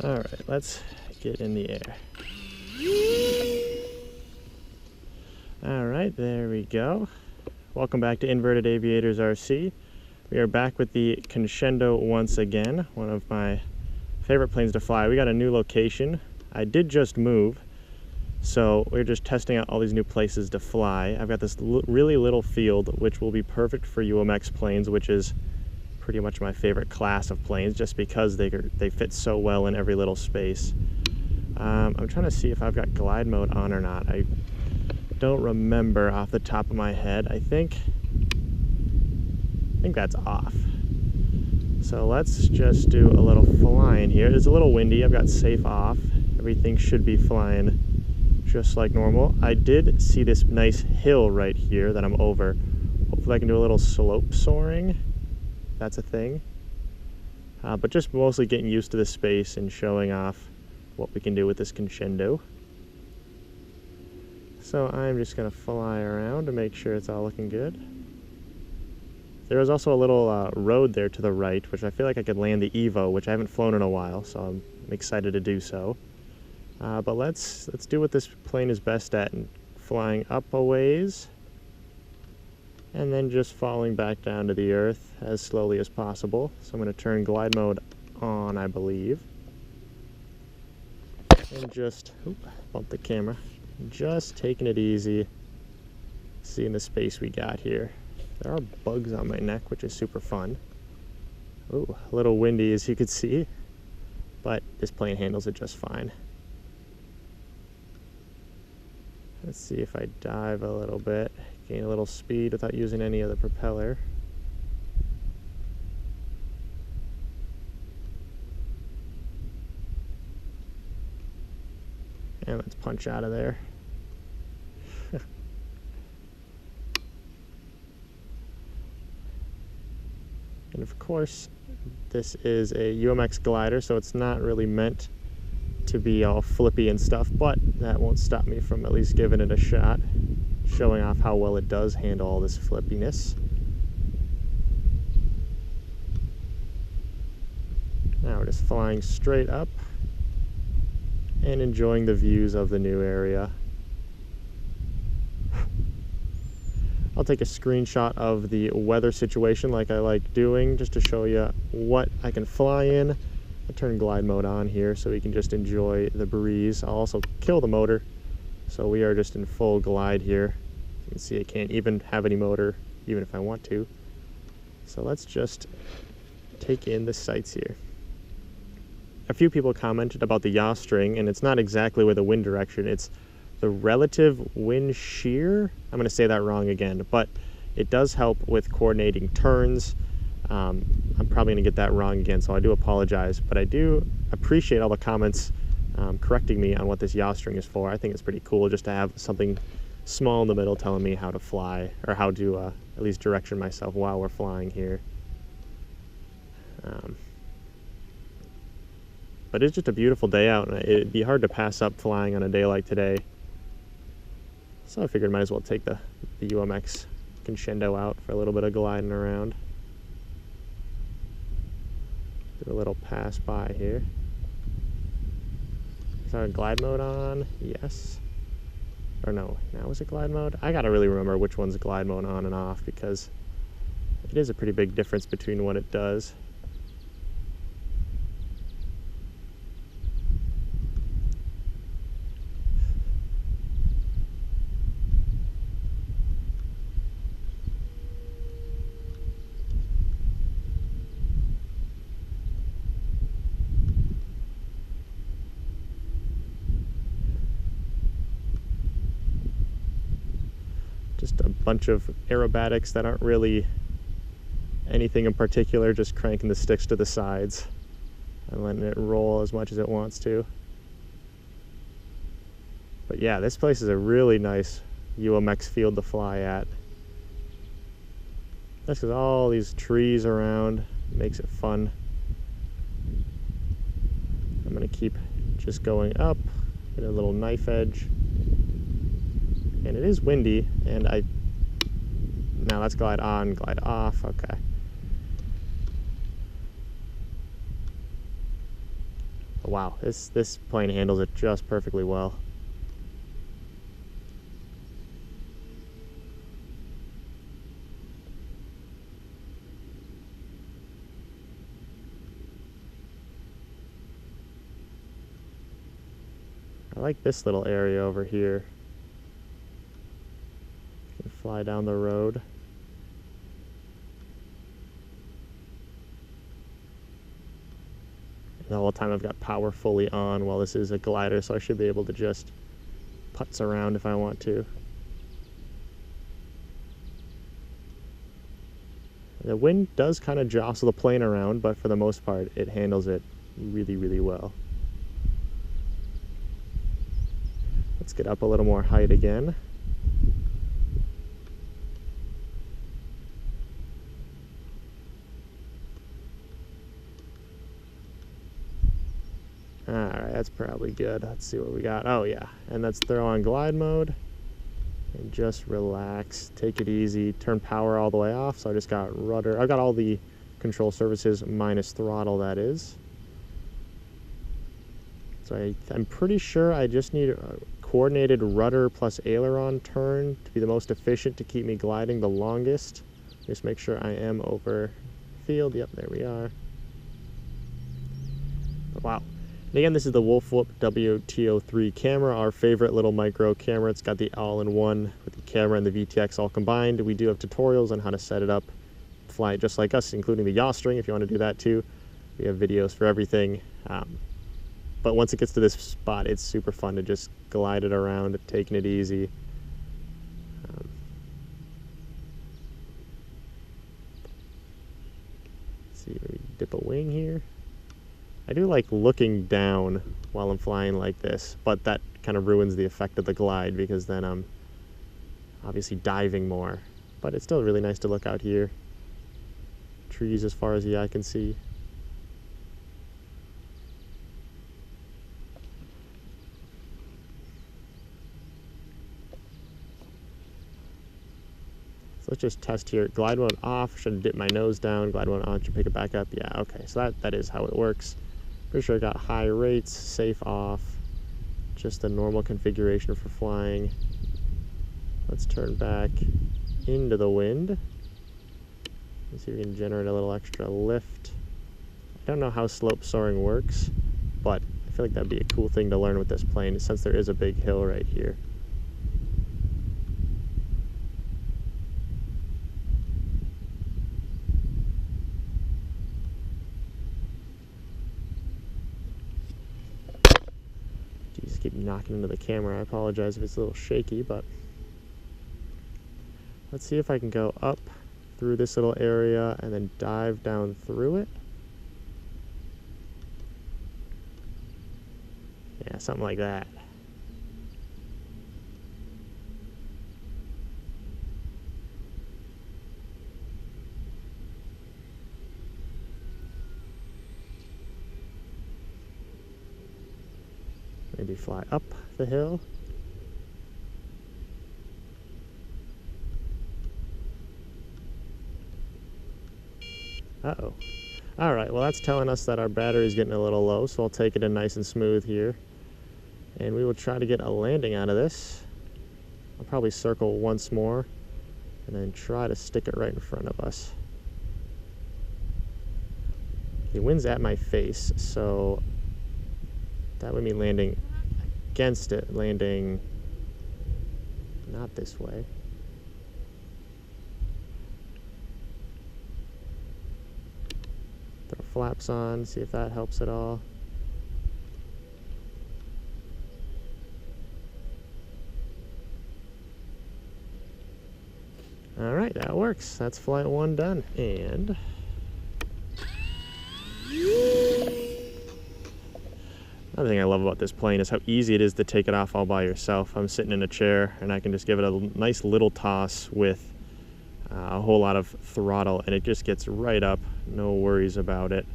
Alright, let's get in the air. Alright, there we go. Welcome back to Inverted Aviators RC. We are back with the Conscendo once again, one of my favorite planes to fly. We got a new location. I did just move, so we're just testing out all these new places to fly. I've got this really little field, which will be perfect for UMX planes, which is pretty much my favorite class of planes, just because they fit so well in every little space. I'm trying to see if I've got glide mode on or not. I don't remember off the top of my head. I think that's off. So let's just do a little flying here. It's a little windy. I've got safe off. Everything should be flying just like normal. I did see this nice hill right here that I'm over. Hopefully I can do a little slope soaring. That's a thing. But just mostly getting used to the space and showing off what we can do with this Conscendo. So I'm just going to fly around to make sure it's all looking good. There is also a little road there to the right, which I feel like I could land the Evo, which I haven't flown in a while, so I'm excited to do so. But let's do what this plane is best at, and flying up a ways, and then just falling back down to the earth as slowly as possible. So I'm going to turn glide mode on, I believe, and just bump the camera. Just taking it easy, seeing the space we got here. There are bugs on my neck, which is super fun. Ooh, a little windy as you can see, but this plane handles it just fine. Let's see if I dive a little bit, gain a little speed without using any of the propeller. And let's punch out of there. And of course, this is a UMX glider, so it's not really meant to be all flippy and stuff, but that won't stop me from at least giving it a shot, showing off how well it does handle all this flippiness. Now we're just flying straight up and enjoying the views of the new area. I'll take a screenshot of the weather situation like I like doing, just to show you what I can fly in. I'll turn glide mode on here so we can just enjoy the breeze. I'll also kill the motor, so we are just in full glide here. You can see I can't even have any motor, even if I want to. So let's just take in the sights here. A few people commented about the yaw string, and it's not exactly with the wind direction, it's the relative wind shear. I'm going to say that wrong again, but it does help with coordinating turns. I'm probably going to get that wrong again, so I do apologize, but I do appreciate all the comments correcting me on what this yaw string is for. I think it's pretty cool just to have something small in the middle telling me how to fly, or how to at least direction myself while we're flying here. But it's just a beautiful day out, and it'd be hard to pass up flying on a day like today. So I figured I might as well take the UMX Conscendo out for a little bit of gliding around. Do a little pass by here. Is our glide mode on? Yes. Or no, now is it glide mode? I gotta really remember which one's glide mode on and off, because it is a pretty big difference between what it does. Just a bunch of aerobatics that aren't really anything in particular, just cranking the sticks to the sides and letting it roll as much as it wants to. But yeah, this place is a really nice UMX field to fly at. That's because all these trees around makes it fun. I'm going to keep just going up, get a little knife edge. And it is windy, and now let's glide on, glide off, okay. But wow, this plane handles it just perfectly well. I like this little area over here. You can fly down the road. The whole time I've got power fully on while this is a glider, so I should be able to just putz around if I want to. The wind does kind of jostle the plane around, but for the most part, it handles it really, really well. Let's get up a little more height again. Alright, that's probably good. Let's see what we got. Oh yeah, and let's throw on glide mode. And just relax, take it easy, turn power all the way off. So I just got rudder. I've got all the control surfaces minus throttle, that is. So I'm pretty sure I just need a coordinated rudder plus aileron turn to be the most efficient to keep me gliding the longest. Just make sure I am over field. Yep, there we are. Wow. And again, this is the Wolfwhoop WTO3 camera, our favorite little micro camera. It's got the all-in-one with the camera and the VTX all combined. We do have tutorials on how to set it up, fly it just like us, including the yaw string if you want to do that too. We have videos for everything. But once it gets to this spot, it's super fun to just glide it around, taking it easy. Let's see, maybe dip a wing here. I do like looking down while I'm flying like this, but that kind of ruins the effect of the glide because then I'm obviously diving more. But it's still really nice to look out here. Trees as far as the eye can see. So let's just test here. Glide mode off, should dip my nose down. Glide mode on, should pick it back up. Yeah, okay, so that is how it works. Pretty sure I got high rates, safe off, just the normal configuration for flying. Let's turn back into the wind. Let's see if we can generate a little extra lift. I don't know how slope soaring works, but I feel like that'd be a cool thing to learn with this plane since there is a big hill right here. Keep knocking into the camera. I apologize if it's a little shaky, but let's see if I can go up through this little area and then dive down through it. Yeah, something like that. Maybe fly up the hill. Uh-oh. All right, well that's telling us that our battery's getting a little low, so I'll take it in nice and smooth here. And we will try to get a landing out of this. I'll probably circle once more and then try to stick it right in front of us. The wind's at my face, so that would mean landing against it, landing not this way. Throw flaps on, see if that helps at all. All right, that works. That's flight 1 done. And another thing I love about this plane is how easy it is to take it off all by yourself. I'm sitting in a chair and I can just give it a nice little toss with a whole lot of throttle and it just gets right up, no worries about it.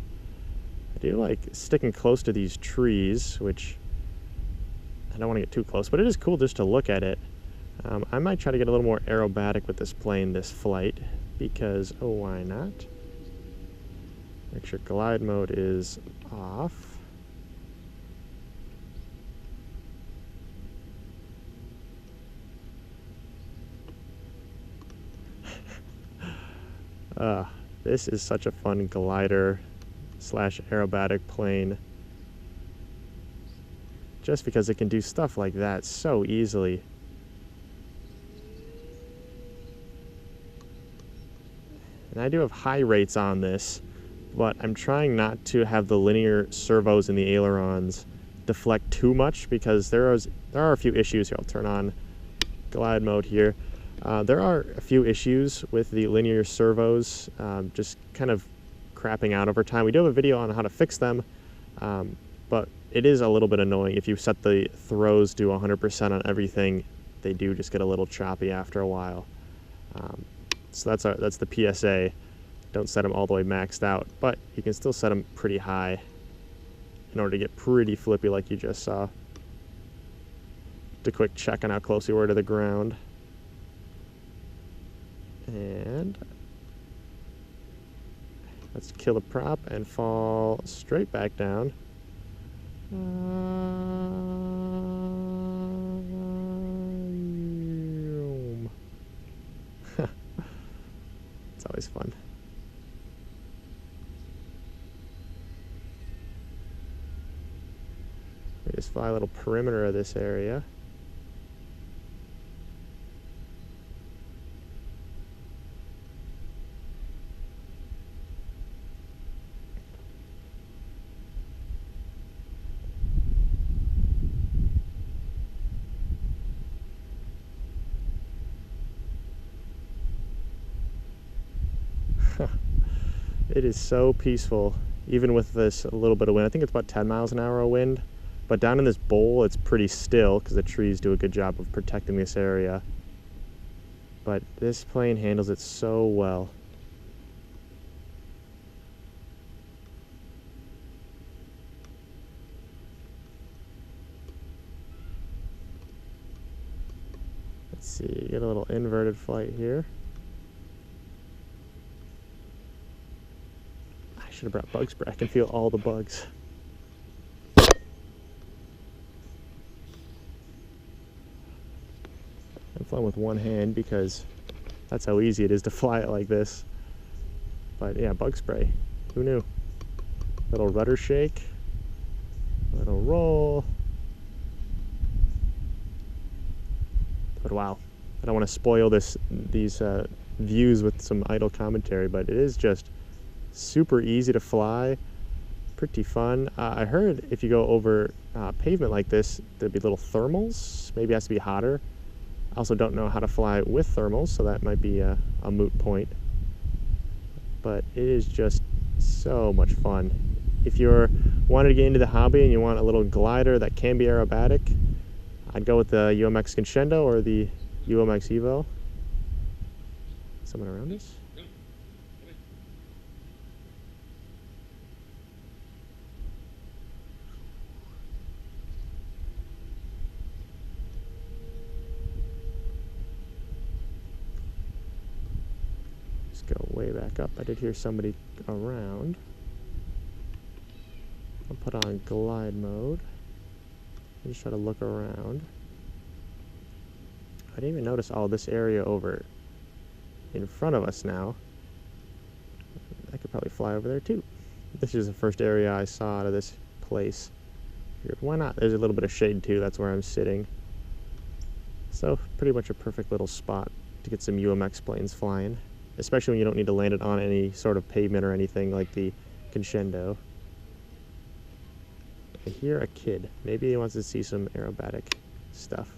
I do like sticking close to these trees, which I don't want to get too close, but it is cool just to look at it. I might try to get a little more aerobatic with this plane this flight because, oh, why not? Make sure glide mode is off. This is such a fun glider slash aerobatic plane. Just because it can do stuff like that so easily. And I do have high rates on this, but I'm trying not to have the linear servos in the ailerons deflect too much, because there are a few issues here. I'll turn on glide mode here. There are a few issues with the linear servos, just kind of crapping out over time. We do have a video on how to fix them, but it is a little bit annoying. If you set the throws to 100% on everything, they do just get a little choppy after a while. So that's the PSA. Don't set them all the way maxed out, but you can still set them pretty high in order to get pretty flippy like you just saw. Just a quick check on how close we were to the ground. And let's kill the prop and fall straight back down. It's always fun. We just fly a little perimeter of this area. It is so peaceful, even with this a little bit of wind. I think it's about 10 miles an hour of wind, but down in this bowl it's pretty still because the trees do a good job of protecting this area. But this plane handles it so well. Let's see, get a little inverted flight here. Should have brought bug spray. I can feel all the bugs. I'm flying with one hand because that's how easy it is to fly it like this. But yeah, bug spray. Who knew? Little rudder shake, little roll. But wow, I don't want to spoil these views with some idle commentary, but it is just super easy to fly, pretty fun. I heard if you go over pavement like this, there'd be little thermals. Maybe it has to be hotter. I also don't know how to fly with thermals, so that might be a moot point. But it is just so much fun. If you're wanting to get into the hobby and you want a little glider that can be aerobatic, I'd go with the UMX Conscendo or the UMX Evo. Someone around us? Go way back up. I did hear somebody around. I'll put on glide mode. Just try to look around. I didn't even notice all this area over in front of us now. I could probably fly over there too. This is the first area I saw out of this place. Figured, why not? There's a little bit of shade too. That's where I'm sitting. So pretty much a perfect little spot to get some UMX planes flying. Especially when you don't need to land it on any sort of pavement or anything like the Conscendo. I hear a kid. Maybe he wants to see some aerobatic stuff.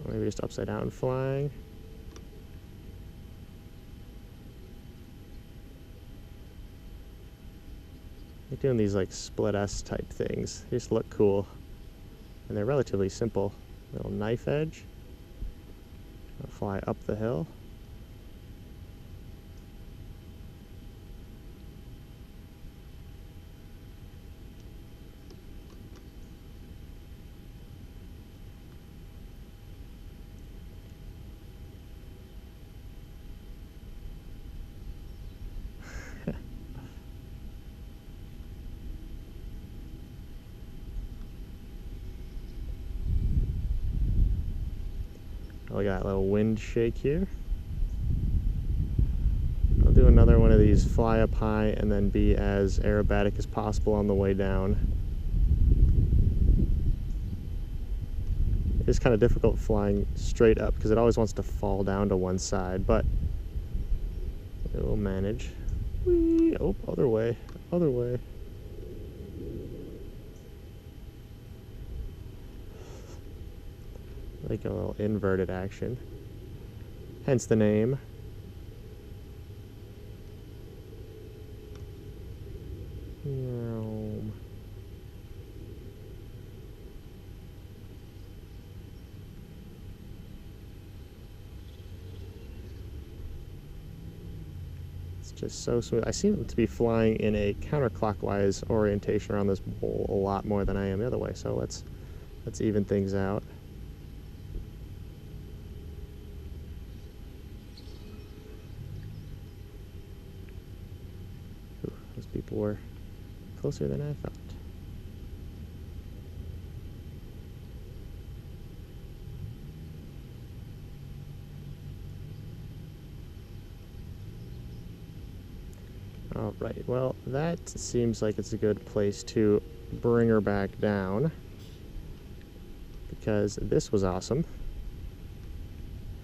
Or maybe just upside down flying. They're doing these like split S type things. They just look cool. And they're relatively simple. Little knife edge. I'll fly up the hill. Look at that little wind shake here. I'll do another one of these, fly up high and then be as aerobatic as possible on the way down. It's kind of difficult flying straight up because it always wants to fall down to one side, but it will manage. Whee! Oh, other way, other way. Like a little inverted action, hence the name. It's just so smooth. I seem to be flying in a counterclockwise orientation around this bowl a lot more than I am the other way, so let's even things out. Ooh, those people were closer than I thought. All right, well, that seems like it's a good place to bring her back down, because this was awesome.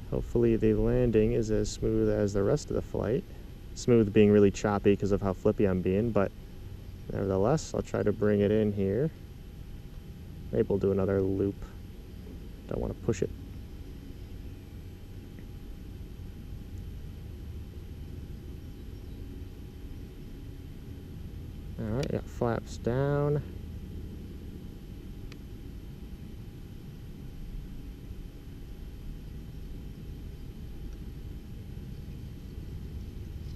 Hopefully the landing is as smooth as the rest of the flight. Smooth being really choppy because of how flippy I'm being, but nevertheless, I'll try to bring it in here. Maybe we'll do another loop. Don't want to push it. Alright, got flaps down.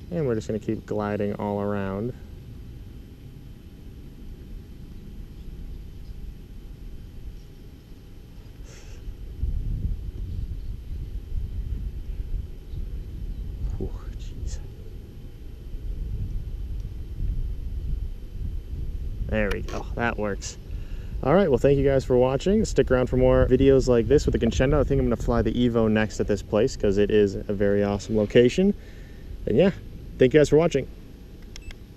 And we're just going to keep gliding all around. Jeez. There we go. That works. All right, well, thank you guys for watching. Stick around for more videos like this with the Conscendo. I think I'm going to fly the Evo next at this place because it is a very awesome location. And yeah, thank you guys for watching.